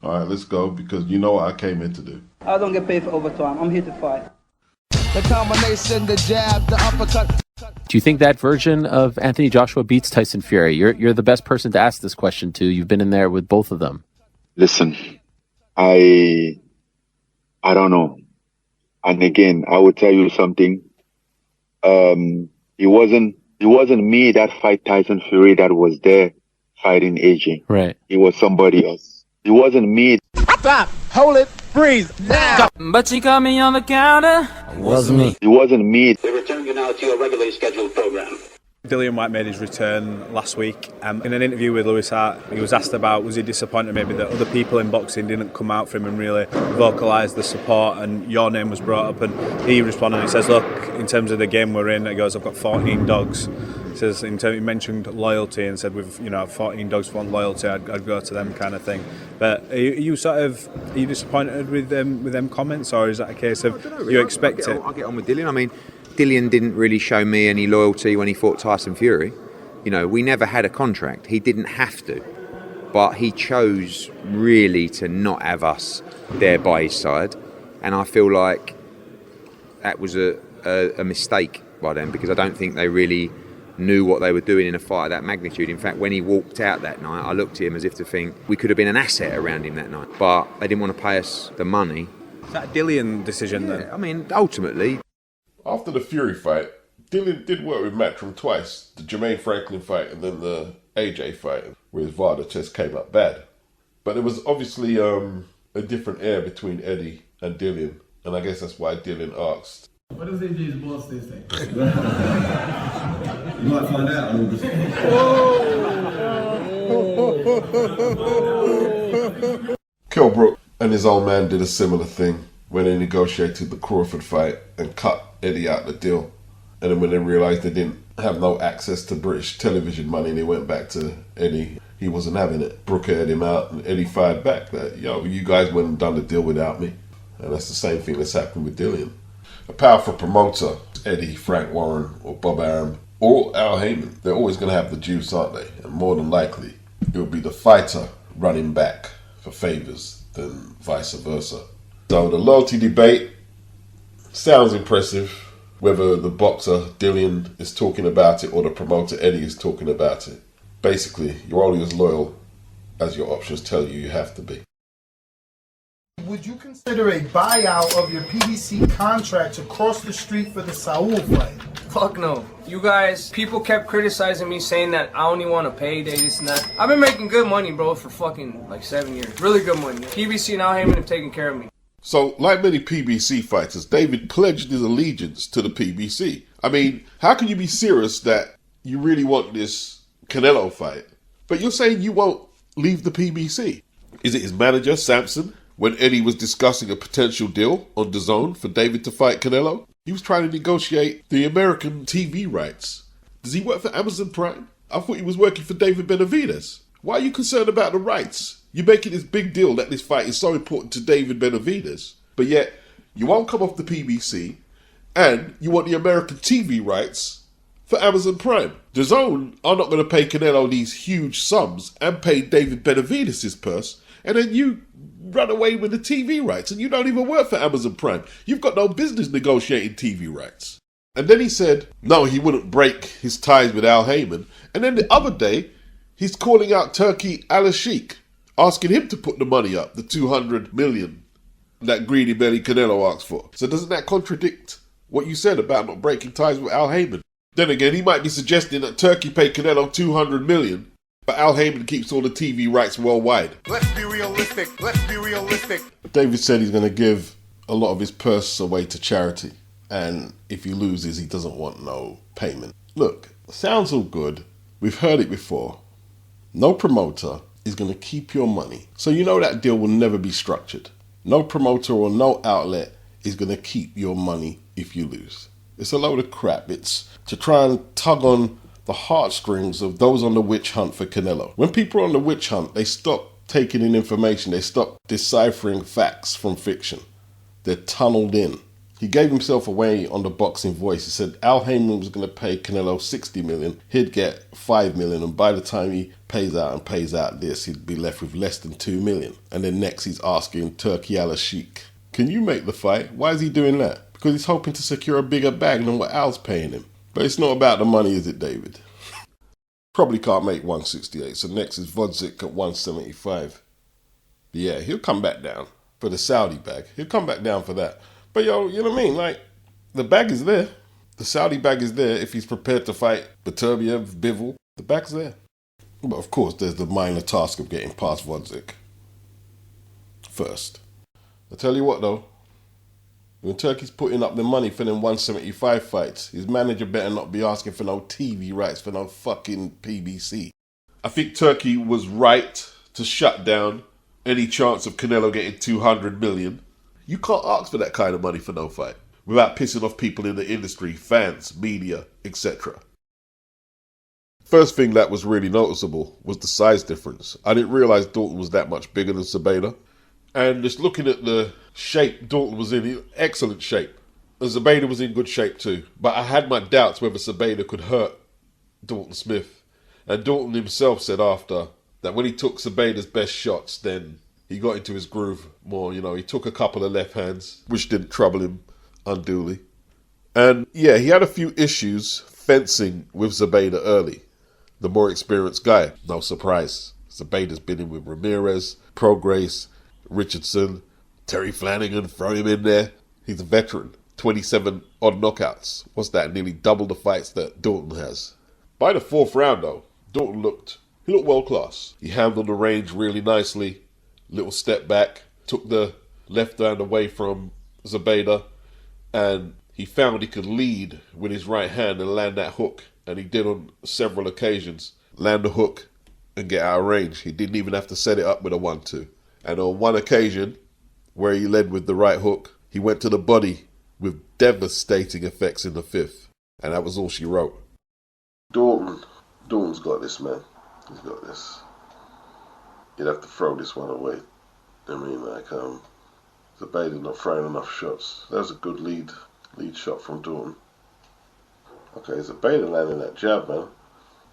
All right, let's go, because you know what I came in to do. I don't get paid for overtime. I'm here to fight. The combination, the jab, the uppercut. Do you think that version of Anthony Joshua beats Tyson Fury? You're the best person to ask this question to. You've been in there with both of them. Listen, I don't know. And again, I will tell you something. It wasn't me that fight Tyson Fury that was there fighting AJ. Right. It was somebody else. It wasn't me. Stop. Hold it. Freeze. Now. But you got me on the counter. Wasn't me. It wasn't me. We return you now to your regularly scheduled program. Dillian Whyte made his return last week. In an interview with Lewis Hart, he was asked about, was he disappointed maybe that other people in boxing didn't come out for him and really vocalise the support, and your name was brought up, and he responded, he says, look, in terms of the game we're in, he goes, I've got 14 dogs. He says, he mentioned loyalty and said, with 14 dogs want loyalty, I'd go to them, kind of thing. But are you disappointed with them comments, or is that a case of you expect it? I'll get on with Dillian. I mean, Dillian didn't really show me any loyalty when he fought Tyson Fury. You know, we never had a contract. He didn't have to. But he chose really to not have us there by his side. And I feel like that was a mistake by them, because I don't think they really knew what they were doing in a fight of that magnitude. In fact, when he walked out that night, I looked at him as if to think we could have been an asset around him that night. But they didn't want to pay us the money. Is that a Dillian decision then? I mean, ultimately... After the Fury fight, Dillian did work with Matchroom twice. The Jermaine Franklin fight and then the AJ fight, where his VAR chest came up bad. But there was obviously a different air between Eddie and Dillian, and I guess that's why Dillian asked. What does AJ's boss say? You might find out in August. Kilbrook and his old man did a similar thing when they negotiated the Crawford fight and cut Eddie out the deal. And then when they realised they didn't have no access to British television money, they went back to Eddie. He wasn't having it. Brooke aired him out, and Eddie fired back that, you guys wouldn't have done the deal without me. And that's the same thing that's happened with Dillian. A powerful promoter, Eddie, Frank Warren, or Bob Arum, or Al Heyman, they're always going to have the juice, aren't they? And more than likely, it will be the fighter running back for favours than vice versa. So the loyalty debate sounds impressive. Whether the boxer Dillian is talking about it or the promoter Eddie is talking about it. Basically, you're only as loyal as your options tell you have to be. Would you consider a buyout of your PBC contract to cross the street for the Saul fight? Fuck no. You guys, people kept criticizing me, saying that I only want a payday, this and that. I've been making good money, bro, for fucking like 7 years. Really good money. PBC and Al Heyman have taken care of me. So, like many PBC fighters, David pledged his allegiance to the PBC. I mean, how can you be serious that you really want this Canelo fight, but you're saying you won't leave the PBC? Is it his manager, Sampson, when Eddie was discussing a potential deal on DAZN for David to fight Canelo? He was trying to negotiate the American TV rights. Does he work for Amazon Prime? I thought he was working for David Benavidez. Why are you concerned about the rights? You're making this big deal that this fight is so important to David Benavidez, but yet you won't come off the PBC and you want the American TV rights for Amazon Prime. DAZN are not going to pay Canelo these huge sums and pay David Benavidez's purse, and then you run away with the TV rights and you don't even work for Amazon Prime. You've got no business negotiating TV rights. And then he said, no, he wouldn't break his ties with Al Heyman. And then the other day, he's calling out Turkey Al-Sheikh, asking him to put the money up, the 200 million that greedy belly Canelo asked for. So doesn't that contradict what you said about not breaking ties with Al Heyman? Then again, he might be suggesting that Turkey paid Canelo 200 million, but Al Heyman keeps all the TV rights worldwide. Let's be realistic. Let's be realistic. David said he's going to give a lot of his purse away to charity, and if he loses, he doesn't want no payment. Look, sounds all good. We've heard it before. No promoter is going to keep your money. So you know that deal will never be structured. No promoter or no outlet is going to keep your money if you lose. It's a load of crap. It's to try and tug on the heartstrings of those on the witch hunt for Canelo. When people are on the witch hunt, they stop taking in information. They stop deciphering facts from fiction. They're tunneled in. He gave himself away on the Boxing Voice. He said Al Heyman was going to pay Canelo 60 million. He'd get 5 million. And by the time he pays out this, he'd be left with less than 2 million. And then next he's asking Turki Al-Sheikh, can you make the fight? Why is he doing that? Because he's hoping to secure a bigger bag than what Al's paying him. But it's not about the money, is it, David? Probably can't make 168. So next is Vodzik at 175. Yeah, he'll come back down for the Saudi bag. He'll come back down for that. But yo, you know what I mean? Like, the bag is there. The Saudi bag is there if he's prepared to fight Beterbiev, Bivol. The bag's there. But of course, there's the minor task of getting past Vodzik first. I tell you what though, when Turkey's putting up the money for them 175 fights, his manager better not be asking for no TV rights for no fucking PBC. I think Turkey was right to shut down any chance of Canelo getting 200 million. You can't ask for that kind of money for no fight without pissing off people in the industry, fans, media, etc. First thing that was really noticeable was the size difference. I didn't realise Dalton was that much bigger than Zepeda. And just looking at the shape Dalton was in excellent shape. And Zepeda was in good shape too. But I had my doubts whether Zepeda could hurt Dalton Smith. And Dalton himself said after that when he took Zebeda's best shots, then he got into his groove more. You know, he took a couple of left hands, which didn't trouble him unduly. And yeah, he had a few issues fencing with Zepeda early. The more experienced guy, no surprise. Zebeda's been in with Ramirez, Prograis, Richardson, Terry Flanagan, throw him in there. He's a veteran. 27 odd knockouts. What's that? Nearly double the fights that Dalton has. By the fourth round though, Dalton looked world class. He handled the range really nicely. Little step back, took the left hand away from Zepeda, and he found he could lead with his right hand and land that hook. And he did on several occasions. Land the hook and get out of range. He didn't even have to set it up with a 1-2. And on one occasion, where he led with the right hook, he went to the body with devastating effects in the fifth. And that was all she wrote. Dalton's got this, man. He's got this. You'd have to throw this one away. I mean, like, Zebeda's not throwing enough shots. That was a good lead shot from Dalton. Okay, Zepeda landing that jab, man.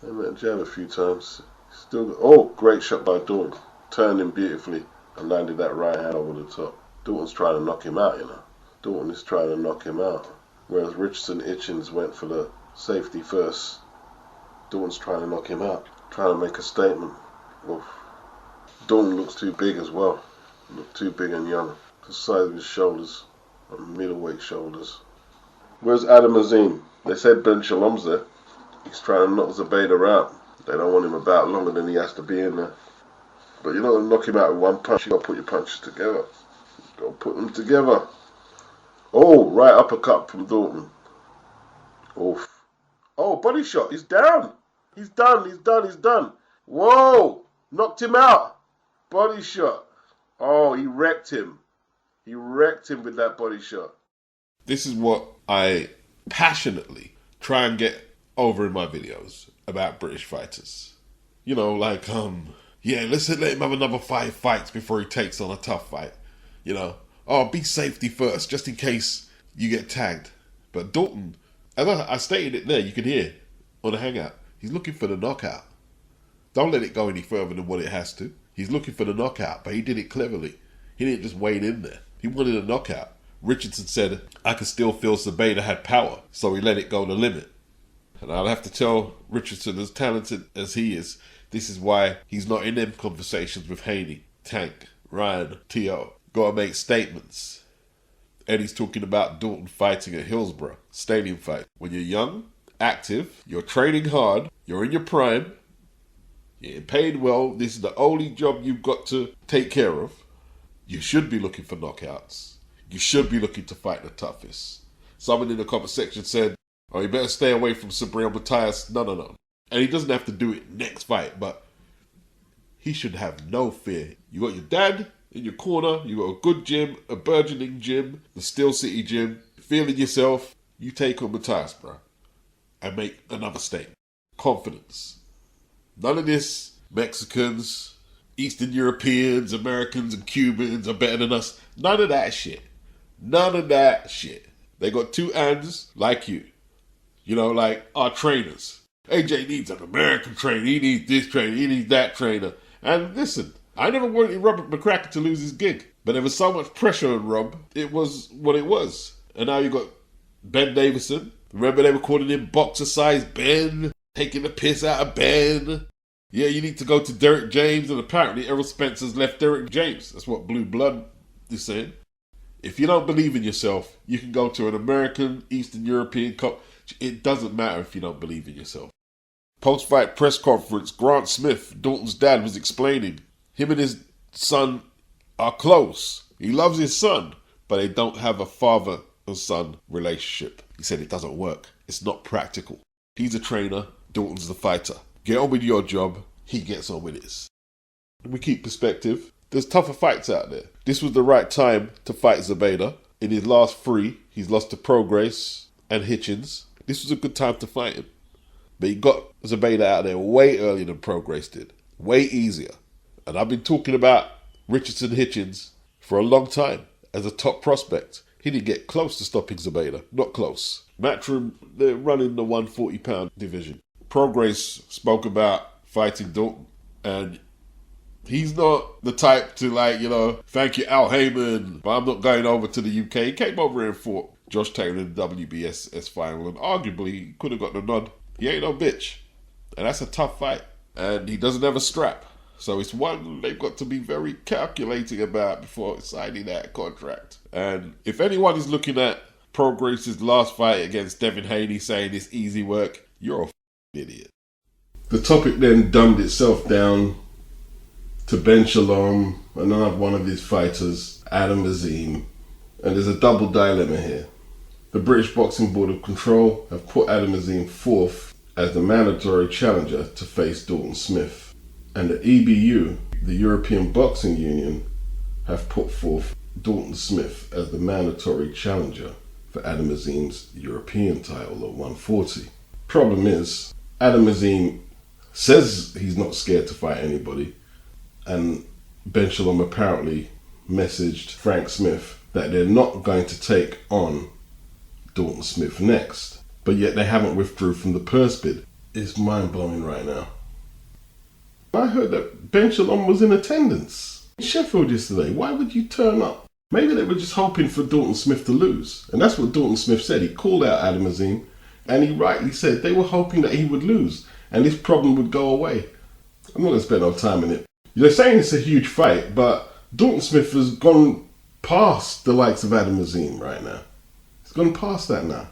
They met a jab a few times. Still, oh, great shot by Dalton. Turned him beautifully and landed that right hand over the top. Dalton's trying to knock him out, you know. Dalton is trying to knock him out. Whereas Richardson Hitchens went for the safety first. Dalton's trying to knock him out. Trying to make a statement. Oof. Dalton looks too big as well. Look too big and young. The size of his shoulders. Middleweight shoulders. Where's Adam Azim? They said Ben Shalom's there. He's trying to knock Zepeda out. They don't want him about longer than he has to be in there. But you're not going to knock him out with one punch. You got to put your punches together. Got to put them together. Oh, right uppercut from Dalton. Oof. Oh, body shot. He's down. He's done. He's done. He's done. Whoa. Knocked him out. Body shot. Oh, he wrecked him. He wrecked him with that body shot. This is what I passionately try and get over in my videos about British fighters. You know, like, yeah, let's let him have another 5 fights before he takes on a tough fight. You know, oh, be safety first, just in case you get tagged. But Dalton, as I stated it there, you can hear on the hangout, he's looking for the knockout. Don't let it go any further than what it has to. He's looking for the knockout, but he did it cleverly. He didn't just wade in there. He wanted a knockout. Richardson said, I could still feel Zepeda had power, so he let it go the limit. And I'll have to tell Richardson, as talented as he is, this is why he's not in them conversations with Haney, Tank, Ryan, T.O. Gotta make statements. Eddie's talking about Dalton fighting at Hillsborough, stadium fight. When you're young, active, you're training hard, you're in your prime, you're getting paid well, this is the only job you've got to take care of, you should be looking for knockouts. You should be looking to fight the toughest. Someone in the comment section said, oh, you better stay away from Sabriel Matthias. No. And he doesn't have to do it next fight, but he should have no fear. You got your dad in your corner, you got a good gym, a burgeoning gym, the Steel City gym, feeling yourself, you take on Matthias, bro, and make another statement. Confidence. None of this Mexicans, Eastern Europeans, Americans and Cubans are better than us. None of that shit. None of that shit. They got two hands like you. You know, like our trainers. AJ needs an American trainer. He needs this trainer. He needs that trainer. And listen, I never wanted Robert McCracken to lose his gig. But there was so much pressure on Rob, it was what it was. And now you got Ben Davison. Remember they were calling him boxer-sized Ben, taking the piss out of Ben. Yeah, you need to go to Derek James, and apparently Errol Spencer's left Derek James. That's what Blue Blood is saying. If you don't believe in yourself, you can go to an American, Eastern European coach. It doesn't matter if you don't believe in yourself. Post-fight press conference, Grant Smith, Dalton's dad, was explaining him and his son are close. He loves his son, but they don't have a father and son relationship. He said it doesn't work. It's not practical. He's a trainer, Dalton's the fighter. Get on with your job, he gets on with his. We keep perspective. There's tougher fights out there. This was the right time to fight Zepeda. In his last three, he's lost to Prograis and Hitchens. This was a good time to fight him. But he got Zepeda out there way earlier than Prograis did. Way easier. And I've been talking about Richardson Hitchens for a long time as a top prospect. He didn't get close to stopping Zepeda. Not close. Matchroom, they're running the 140-pound division. Prograis spoke about fighting Dalton, and he's not the type to, like, you know, thank you, Al Heyman, but I'm not going over to the UK. He came over here and fought Josh Taylor in the WBSS final, and arguably he could have got the nod. He ain't no bitch. And that's a tough fight. And he doesn't have a strap. So it's one they've got to be very calculating about before signing that contract. And if anyone is looking at Prograis' last fight against Devin Haney saying it's easy work, you're a idiot. The topic then dumbed itself down to Ben Shalom, another one of his fighters, Adam Azim. And there's a double dilemma here. The British Boxing Board of Control have put Adam Azim fourth as the mandatory challenger to face Dalton Smith. And the EBU, the European Boxing Union, have put forth Dalton Smith as the mandatory challenger for Adam Azim's European title at 140. Problem is, Adam Azim says he's not scared to fight anybody, and Ben Shalom apparently messaged Frank Smith that they're not going to take on Dalton Smith next, but yet they haven't withdrew from the purse bid. It's mind-blowing right now. I heard that Ben Shalom was in attendance in Sheffield yesterday. Why would you turn up? Maybe they were just hoping for Dalton Smith to lose. And that's what Dalton Smith said. He called out Adam Azim, and he rightly said they were hoping that he would lose and this problem would go away. I'm not going to spend no time in it. They're saying it's a huge fight, but Dalton Smith has gone past the likes of Adam Azim right now. He's gone past that now.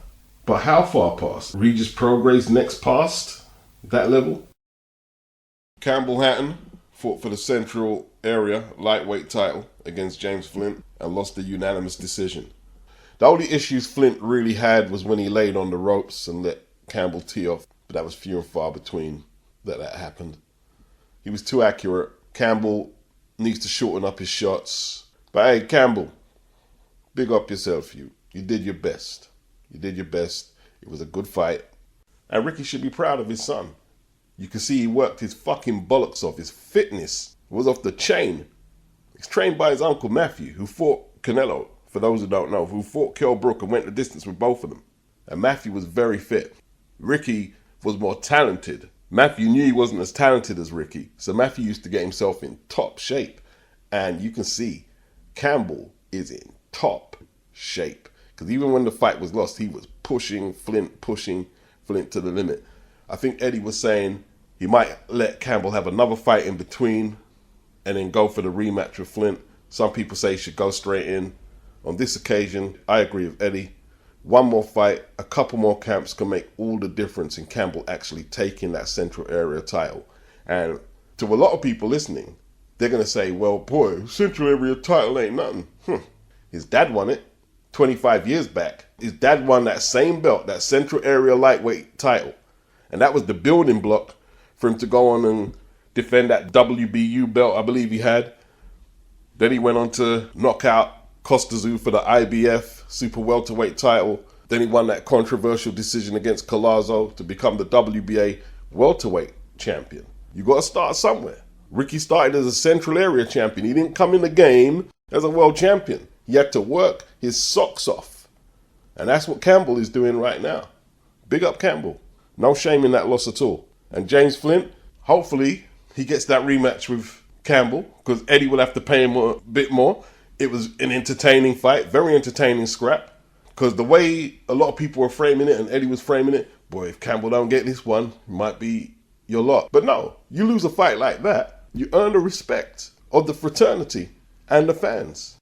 But how far past? Regis Prograis next past that level? Campbell Hatton fought for the Central Area lightweight title against James Flint and lost a unanimous decision. The only issues Flint really had was when he laid on the ropes and let Campbell tee off, but that was few and far between that happened. He was too accurate. Campbell needs to shorten up his shots. But hey, Campbell, big up yourself. You did your best. You did your best. It was a good fight. And Ricky should be proud of his son. You can see he worked his fucking bollocks off. His fitness was off the chain. He's trained by his uncle Matthew, who fought Canelo, for those who don't know, who fought Kell Brook and went the distance with both of them. And Matthew was very fit. Ricky was more talented. Matthew knew he wasn't as talented as Ricky, so Matthew used to get himself in top shape. And you can see Campbell is in top shape. Because even when the fight was lost, he was pushing Flint to the limit. I think Eddie was saying he might let Campbell have another fight in between and then go for the rematch with Flint. Some people say he should go straight in. On this occasion, I agree with Eddie. One more fight, a couple more camps can make all the difference in Campbell actually taking that Central Area title. And to a lot of people listening, they're going to say, well, boy, Central Area title ain't nothing. His dad won it 25 years back. His dad won that same belt, that Central Area lightweight title. And that was the building block for him to go on and defend that WBU belt I believe he had. Then he went on to knock out Costazu for the IBF super welterweight title. Then he won that controversial decision against Collazo to become the WBA welterweight champion. You got to start somewhere. Ricky started as a Central Area champion. He didn't come in the game as a world champion. He had to work his socks off And that's what Campbell is doing right now. Big up Campbell. No shame in that loss at all. And James Flint, hopefully he gets that rematch with Campbell, because Eddie will have to pay him a bit more. It was an entertaining fight, very entertaining scrap. Because the way a lot of people were framing it and Eddie was framing it, boy, if Campbell don't get this one, it might be your lot. But no, you lose a fight like that, you earn the respect of the fraternity and the fans.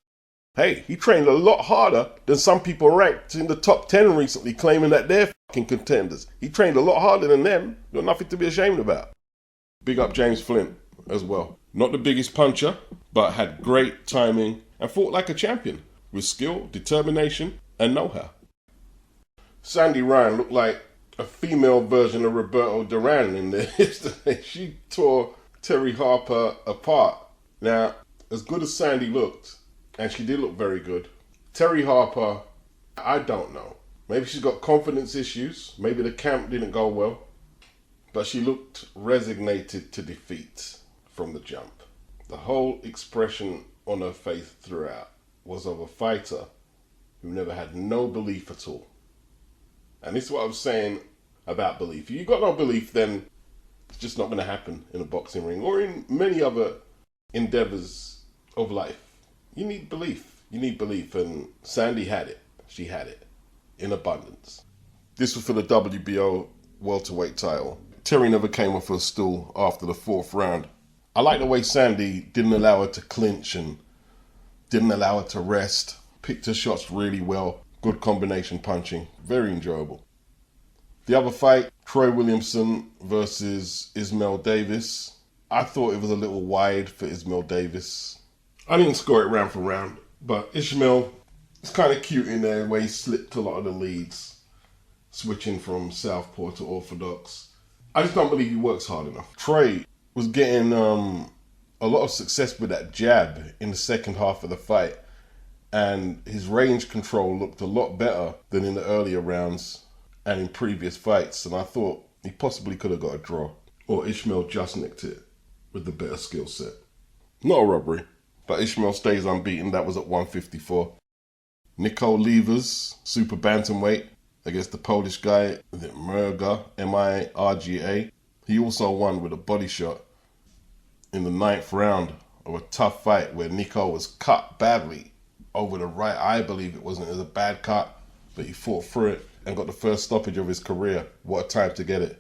Hey, he trained a lot harder than some people ranked in the top 10 recently, claiming that they're fucking contenders. He trained a lot harder than them. Got nothing to be ashamed about. Big up James Flint as well. Not the biggest puncher, but had great timing and fought like a champion with skill, determination, and know-how. Sandy Ryan looked like a female version of Roberto Duran in there yesterday. She tore Terry Harper apart. Now, as good as Sandy looked, and she did look very good, Terry Harper, I don't know. Maybe she's got confidence issues. Maybe the camp didn't go well. But she looked resignated to defeat from the jump. The whole expression on her face throughout was of a fighter who never had no belief at all. And this is what I was saying about belief. If you've got no belief, then it's just not going to happen in a boxing ring or in many other endeavors of life. You need belief. You need belief. And Sandy had it. She had it in abundance. This was for the WBO welterweight title. Terry never came off her stool after the 4th round. I like the way Sandy didn't allow her to clinch and didn't allow her to rest. Picked her shots really well. Good combination punching. Very enjoyable. The other fight, Troy Williamson versus Ismail Davis. I thought it was a little wide for Ismail Davis. I didn't score it round for round, but Ismail is kind of cute in there where he slipped a lot of the leads, switching from southpaw to orthodox. I just don't believe he works hard enough. Troy was getting a lot of success with that jab in the second half of the fight, and his range control looked a lot better than in the earlier rounds and in previous fights, and I thought he possibly could have got a draw, or Ismail just nicked it with the better skill set. Not a robbery, but Ismail stays unbeaten. That was at 154. NICO LEIVARS, super bantamweight, against the Polish guy, Mirga, M-I-R-G-A. He also won with a body shot in the 9th round of a tough fight where NICO was cut badly over the right. I believe it wasn't as a bad cut, but he fought through it and got the first stoppage of his career. What a time to get it.